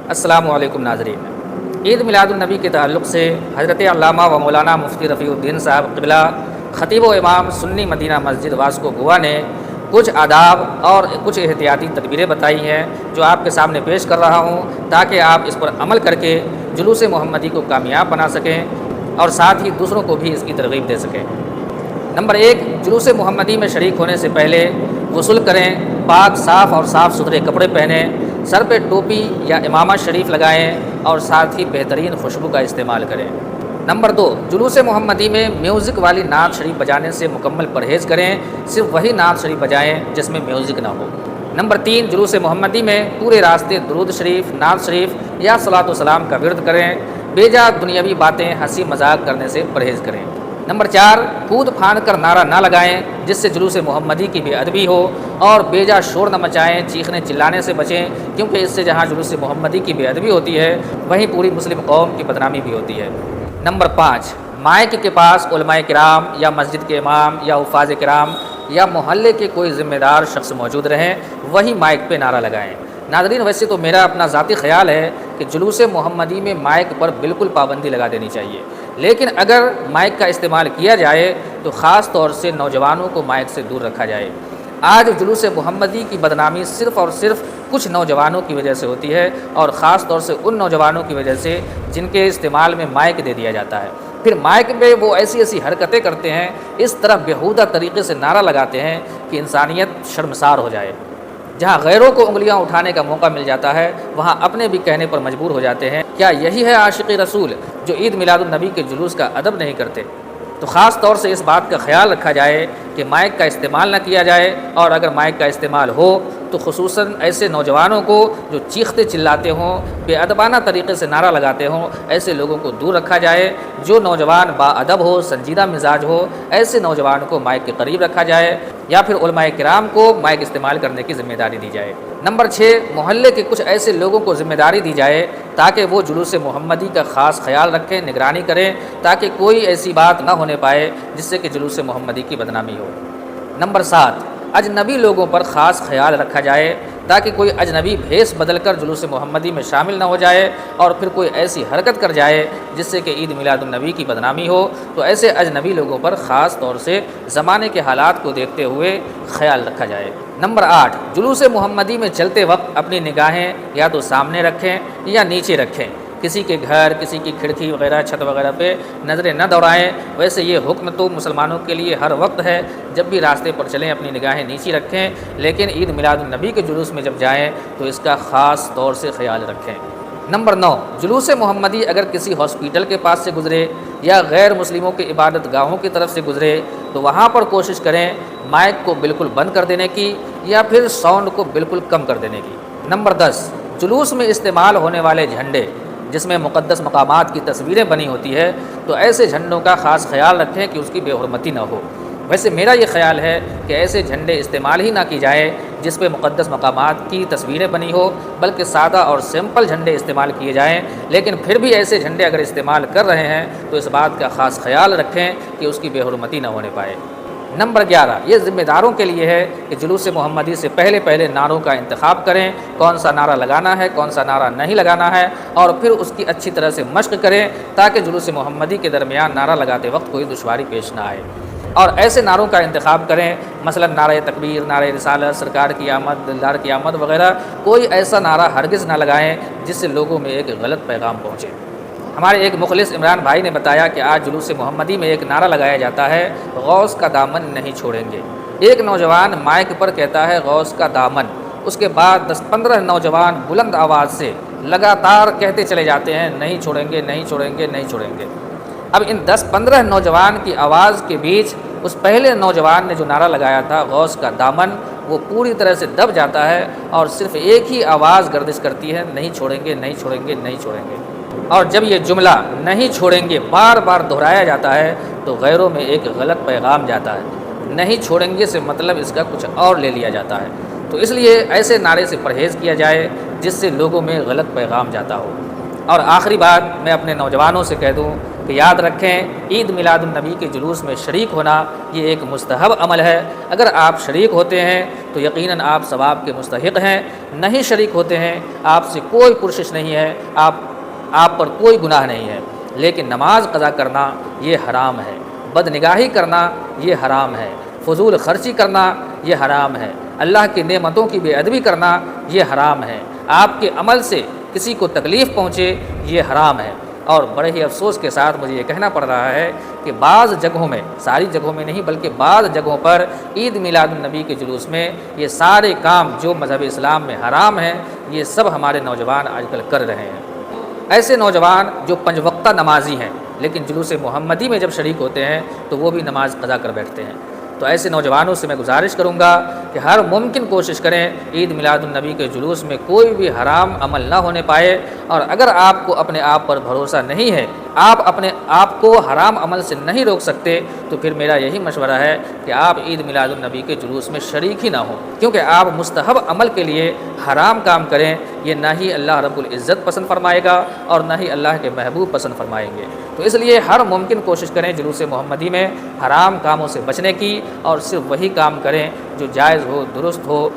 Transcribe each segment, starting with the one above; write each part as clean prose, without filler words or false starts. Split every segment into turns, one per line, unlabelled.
السلام علیکم ناظرین، عید میلاد النبی کے تعلق سے حضرت علامہ و مولانا مفتی رفیع الدین صاحب قبلہ خطیب و امام سنی مدینہ مسجد واسکو گوا نے کچھ آداب اور کچھ احتیاطی تدبیریں بتائی ہیں جو آپ کے سامنے پیش کر رہا ہوں تاکہ آپ اس پر عمل کر کے جلوس محمدی کو کامیاب بنا سکیں اور ساتھ ہی دوسروں کو بھی اس کی ترغیب دے سکیں۔ نمبر 1، جلوس محمدی میں شریک ہونے سے پہلے غسل کریں، پاک صاف اور صاف ستھرے کپڑے پہنیں، سر پہ ٹوپی یا امامہ شریف لگائیں اور ساتھ ہی بہترین خوشبو کا استعمال کریں۔ نمبر 2، جلوس محمدی میں میوزک والی نعت شریف بجانے سے مکمل پرہیز کریں، صرف وہی نعت شریف بجائیں جس میں میوزک نہ ہو۔ نمبر 3، جلوس محمدی میں پورے راستے درود شریف، نعت شریف یا صلاۃ و سلام کا ورد کریں، بے جا دنیاوی باتیں، ہنسی مذاق کرنے سے پرہیز کریں۔ نمبر 4، کود پھاند کر نعرہ نہ لگائیں جس سے جلوس محمدی کی بے ادبی ہو، اور بے جا شور نہ مچائیں، چیخنے چلانے سے بچیں، کیونکہ اس سے جہاں جلوس محمدی کی بے ادبی ہوتی ہے وہیں پوری مسلم قوم کی بدنامی بھی ہوتی ہے۔ نمبر 5، مائک کے پاس علماء کرام یا مسجد کے امام یا حفاظ کرام یا محلے کے کوئی ذمہ دار شخص موجود رہیں، وہی مائک پہ نعرہ لگائیں۔ ناظرین، ویسے تو میرا اپنا ذاتی خیال ہے کہ جلوس محمدی میں مائک پر بالکل پابندی لگا دینی چاہیے، لیکن اگر مائک کا استعمال کیا جائے تو خاص طور سے نوجوانوں کو مائک سے دور رکھا جائے۔ آج جلوس محمدی کی بدنامی صرف اور صرف کچھ نوجوانوں کی وجہ سے ہوتی ہے، اور خاص طور سے ان نوجوانوں کی وجہ سے جن کے استعمال میں مائک دے دیا جاتا ہے۔ پھر مائک پہ وہ ایسی حرکتیں کرتے ہیں، اس طرح بیہودہ طریقے سے نعرہ لگاتے ہیں کہ انسانیت شرمسار ہو جائے۔ جہاں غیروں کو انگلیاں اٹھانے کا موقع مل جاتا ہے وہاں اپنے بھی کہنے پر مجبور ہو جاتے ہیں۔ کیا یہی ہے عاشق رسول جو عید میلاد النبی کے جلوس کا ادب نہیں کرتے؟ تو خاص طور سے اس بات کا خیال رکھا جائے کہ مائک کا استعمال نہ کیا جائے، اور اگر مائک کا استعمال ہو تو خصوصاً ایسے نوجوانوں کو جو چیختے چلاتے ہوں، بے ادبانہ طریقے سے نعرہ لگاتے ہوں، ایسے لوگوں کو دور رکھا جائے۔ جو نوجوان با ادب ہو، سنجیدہ مزاج ہو، ایسے نوجوان کو مائک کے قریب رکھا جائے، یا پھر علماء کرام کو مائک استعمال کرنے کی ذمہ داری دی جائے۔ نمبر 6، محلے کے کچھ ایسے لوگوں کو ذمہ داری دی جائے تاکہ وہ جلوس محمدی کا خاص خیال رکھیں، نگرانی کریں، تاکہ کوئی ایسی بات نہ ہونے پائے جس سے کہ جلوس محمدی کی بدنامی ہو۔ نمبر 7، اجنبی لوگوں پر خاص خیال رکھا جائے تاکہ کوئی اجنبی بھیس بدل کر جلوس محمدی میں شامل نہ ہو جائے، اور پھر کوئی ایسی حرکت کر جائے جس سے کہ عید میلاد النبی کی بدنامی ہو، تو ایسے اجنبی لوگوں پر خاص طور سے زمانے کے حالات کو دیکھتے ہوئے خیال رکھا جائے۔ نمبر 8، جلوس محمدی میں چلتے وقت اپنی نگاہیں یا تو سامنے رکھیں یا نیچے رکھیں، کسی کے گھر، کسی کی کھڑکی وغیرہ، چھت وغیرہ پہ نظریں نہ دوڑائیں۔ ویسے یہ حکم تو مسلمانوں کے لیے ہر وقت ہے، جب بھی راستے پر چلیں اپنی نگاہیں نیچی رکھیں، لیکن عید میلاد النبی کے جلوس میں جب جائیں تو اس کا خاص طور سے خیال رکھیں۔ نمبر 9، جلوس محمدی اگر کسی ہاسپٹل کے پاس سے گزرے یا غیر مسلموں کے عبادت گاہوں کی طرف سے گزرے تو وہاں پر کوشش کریں مائک کو بالکل بند کر دینے کی یا پھر ساؤنڈ کو بالکل کم کر دینے کی۔ نمبر 10، جلوس میں استعمال ہونے والے جھنڈے جس میں مقدس مقامات کی تصویریں بنی ہوتی ہے تو ایسے جھنڈوں کا خاص خیال رکھیں کہ اس کی بے حرمتی نہ ہو۔ ویسے میرا یہ خیال ہے کہ ایسے جھنڈے استعمال ہی نہ کی جائے جس پہ مقدس مقامات کی تصویریں بنی ہو، بلکہ سادہ اور سمپل جھنڈے استعمال کیے جائیں، لیکن پھر بھی ایسے جھنڈے اگر استعمال کر رہے ہیں تو اس بات کا خاص خیال رکھیں کہ اس کی بے حرمتی نہ ہونے پائے۔ نمبر 11، یہ ذمہ داروں کے لیے ہے کہ جلوس محمدی سے پہلے نعروں کا انتخاب کریں، کون سا نعرہ لگانا ہے، کون سا نعرہ نہیں لگانا ہے، اور پھر اس کی اچھی طرح سے مشق کریں تاکہ جلوس محمدی کے درمیان نعرہ لگاتے وقت کوئی دشواری پیش نہ آئے، اور ایسے نعروں کا انتخاب کریں، مثلا نعرہ تکبیر، نعرہ رسالت، سرکار کی آمد، دلدار کی آمد وغیرہ۔ کوئی ایسا نعرہ ہرگز نہ لگائیں جس سے لوگوں میں ایک غلط پیغام پہنچے۔ ہمارے ایک مخلص عمران بھائی نے بتایا کہ آج جلوس محمدی میں ایک نعرہ لگایا جاتا ہے، غوث کا دامن نہیں چھوڑیں گے۔ ایک نوجوان مائک پر کہتا ہے غوث کا دامن، اس کے بعد 10-15 نوجوان بلند آواز سے لگاتار کہتے چلے جاتے ہیں نہیں چھوڑیں گے، نہیں چھوڑیں گے، نہیں چھوڑیں گے۔ اب ان 10-15 نوجوان کی آواز کے بیچ اس پہلے نوجوان نے جو نعرہ لگایا تھا غوث کا دامن، وہ پوری طرح سے دب جاتا ہے اور صرف ایک ہی آواز گردش کرتی ہے، نہیں چھوڑیں گے، نہیں چھوڑیں گے، نہیں چھوڑیں گے۔ اور جب یہ جملہ نہیں چھوڑیں گے بار بار دہرایا جاتا ہے تو غیروں میں ایک غلط پیغام جاتا ہے، نہیں چھوڑیں گے سے مطلب اس کا کچھ اور لے لیا جاتا ہے۔ تو اس لیے ایسے نعرے سے پرہیز کیا جائے جس سے لوگوں میں غلط پیغام جاتا ہو۔ اور آخری بات میں اپنے نوجوانوں سے کہہ دوں کہ یاد رکھیں عید میلاد النبی کے جلوس میں شریک ہونا یہ ایک مستحب عمل ہے۔ اگر آپ شریک ہوتے ہیں تو یقیناً آپ ثواب کے مستحق ہیں، نہیں شریک ہوتے ہیں آپ سے کوئی پرشش نہیں ہے، آپ پر کوئی گناہ نہیں ہے، لیکن نماز قضا کرنا یہ حرام ہے، بد نگاہی کرنا یہ حرام ہے، فضول خرچی کرنا یہ حرام ہے، اللہ کی نعمتوں کی بے ادبی کرنا یہ حرام ہے، آپ کے عمل سے کسی کو تکلیف پہنچے یہ حرام ہے۔ اور بڑے ہی افسوس کے ساتھ مجھے یہ کہنا پڑ رہا ہے کہ بعض جگہوں میں، ساری جگہوں میں نہیں بلکہ بعض جگہوں پر عید میلاد النبی کے جلوس میں یہ سارے کام جو مذہب اسلام میں حرام ہیں یہ سب ہمارے نوجوان آج کل کر رہے ہیں۔ ایسے نوجوان جو 5 وقتہ نمازی ہیں لیکن جلوس محمدی میں جب شریک ہوتے ہیں تو وہ بھی نماز قضا کر بیٹھتے ہیں۔ تو ایسے نوجوانوں سے میں گزارش کروں گا کہ ہر ممکن کوشش کریں عید میلاد النبی کے جلوس میں کوئی بھی حرام عمل نہ ہونے پائے، اور اگر آپ کو اپنے آپ پر بھروسہ نہیں ہے، آپ اپنے آپ کو حرام عمل سے نہیں روک سکتے، تو پھر میرا یہی مشورہ ہے کہ آپ عید میلاد النبی کے جلوس میں شریک ہی نہ ہوں، کیونکہ آپ مستحب عمل کے لیے حرام کام کریں یہ نہ ہی اللہ رب العزت پسند فرمائے گا اور نہ ہی اللہ کے محبوب پسند فرمائیں گے۔ تو اس لیے ہر ممکن کوشش کریں جلوس محمدی میں حرام کاموں سے بچنے کی، اور صرف وہی کام کریں جو جائز ہو، درست ہو،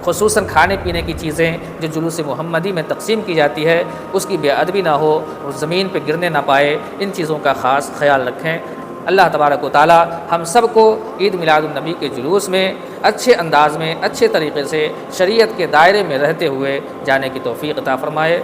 خصوصاً کھانے پینے کی چیزیں جو جلوس محمدی میں تقسیم کی جاتی ہے اس کی بے ادبی نہ ہو، وہ زمین پہ گرنے نہ پائے، ان چیزوں کا خاص خیال رکھیں۔ اللہ تبارک و تعالی ہم سب کو عید میلاد النبی کے جلوس میں اچھے انداز میں، اچھے طریقے سے شریعت کے دائرے میں رہتے ہوئے جانے کی توفیق عطا فرمائے۔